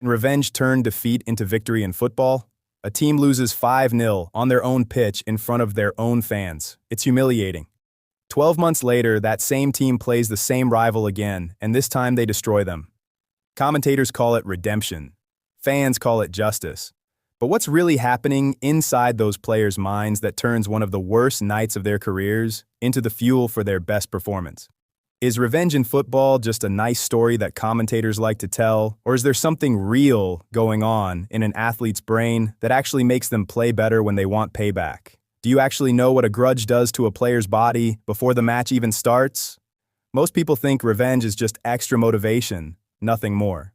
Can revenge turn defeat into victory in football? A team loses 5-0 on their own pitch in front of their own fans. It's humiliating. 12 months later, that same team plays the same rival again, and this time they destroy them. Commentators call it redemption. Fans call it justice. But what's really happening inside those players' minds that turns one of the worst nights of their careers into the fuel for their best performance? Is revenge in football just a nice story that commentators like to tell, or is there something real going on in an athlete's brain that actually makes them play better when they want payback? Do you actually know what a grudge does to a player's body before the match even starts? Most people think revenge is just extra motivation, nothing more.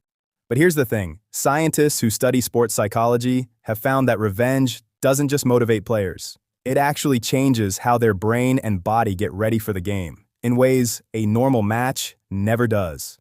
But here's the thing, scientists who study sports psychology have found that revenge doesn't just motivate players. It actually changes how their brain and body get ready for the game, in ways a normal match never does.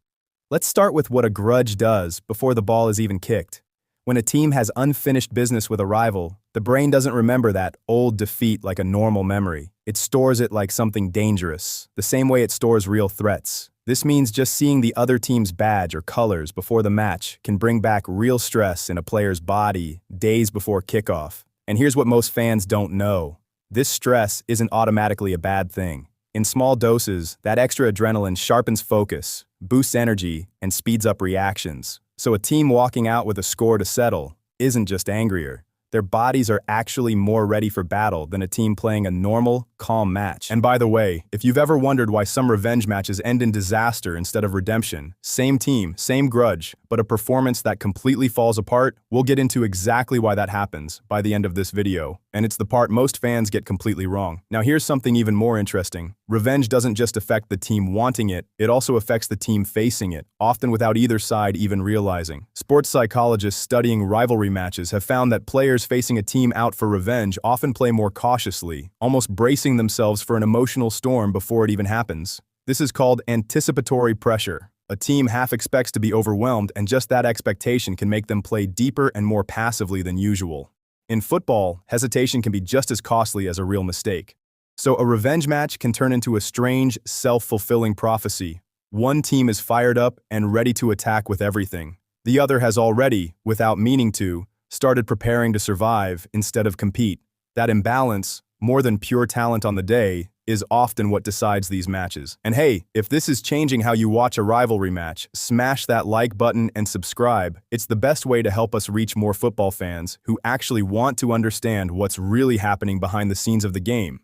Let's start with what a grudge does before the ball is even kicked. When a team has unfinished business with a rival, the brain doesn't remember that old defeat like a normal memory. It stores it like something dangerous, the same way it stores real threats. This means just seeing the other team's badge or colors before the match can bring back real stress in a player's body days before kickoff. And here's what most fans don't know. This stress isn't automatically a bad thing. In small doses, that extra adrenaline sharpens focus, boosts energy, and speeds up reactions. So a team walking out with a score to settle isn't just angrier. Their bodies are actually more ready for battle than a team playing a normal, calm match. And by the way, if you've ever wondered why some revenge matches end in disaster instead of redemption, same team, same grudge, but a performance that completely falls apart, we'll get into exactly why that happens by the end of this video. And it's the part most fans get completely wrong. Now here's something even more interesting. Revenge doesn't just affect the team wanting it, it also affects the team facing it, often without either side even realizing. Sports psychologists studying rivalry matches have found that players facing a team out for revenge often play more cautiously, almost bracing themselves for an emotional storm before it even happens. This is called anticipatory pressure. A team half expects to be overwhelmed, and just that expectation can make them play deeper and more passively than usual. In football, hesitation can be just as costly as a real mistake. So a revenge match can turn into a strange, self-fulfilling prophecy. One team is fired up and ready to attack with everything. The other has already, without meaning to, started preparing to survive instead of compete. That imbalance, more than pure talent on the day, is often what decides these matches. And hey, if this is changing how you watch a rivalry match, smash that like button and subscribe. It's the best way to help us reach more football fans who actually want to understand what's really happening behind the scenes of the game.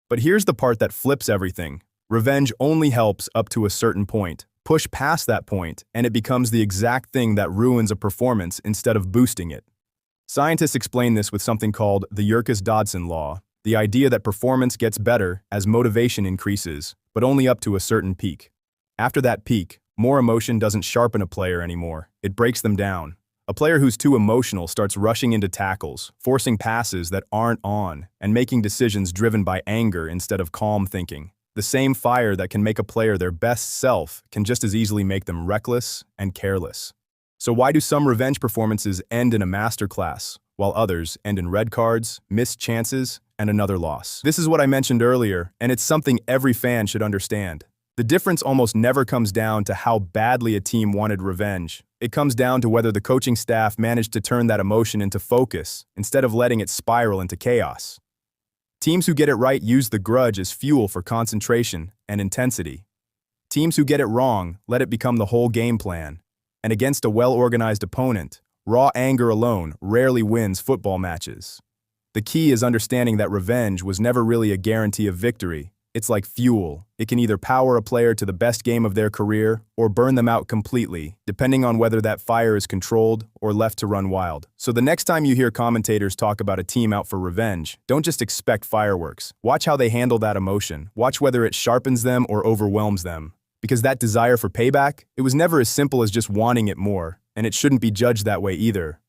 But here's the part that flips everything. Revenge only helps up to a certain point. Push past that point, and it becomes the exact thing that ruins a performance instead of boosting it. Scientists explain this with something called the Yerkes-Dodson law, the idea that performance gets better as motivation increases, but only up to a certain peak. After that peak, more emotion doesn't sharpen a player anymore, it breaks them down. A player who's too emotional starts rushing into tackles, forcing passes that aren't on, and making decisions driven by anger instead of calm thinking. The same fire that can make a player their best self can just as easily make them reckless and careless. So why do some revenge performances end in a masterclass, while others end in red cards, missed chances, and another loss? This is what I mentioned earlier, and it's something every fan should understand. The difference almost never comes down to how badly a team wanted revenge. It comes down to whether the coaching staff managed to turn that emotion into focus instead of letting it spiral into chaos. Teams who get it right use the grudge as fuel for concentration and intensity. Teams who get it wrong let it become the whole game plan. And against a well-organized opponent, raw anger alone rarely wins football matches. The key is understanding that revenge was never really a guarantee of victory. It's like fuel. It can either power a player to the best game of their career or burn them out completely, depending on whether that fire is controlled or left to run wild. So the next time you hear commentators talk about a team out for revenge, don't just expect fireworks. Watch how they handle that emotion. Watch whether it sharpens them or overwhelms them. Because that desire for payback, it was never as simple as just wanting it more, and it shouldn't be judged that way either.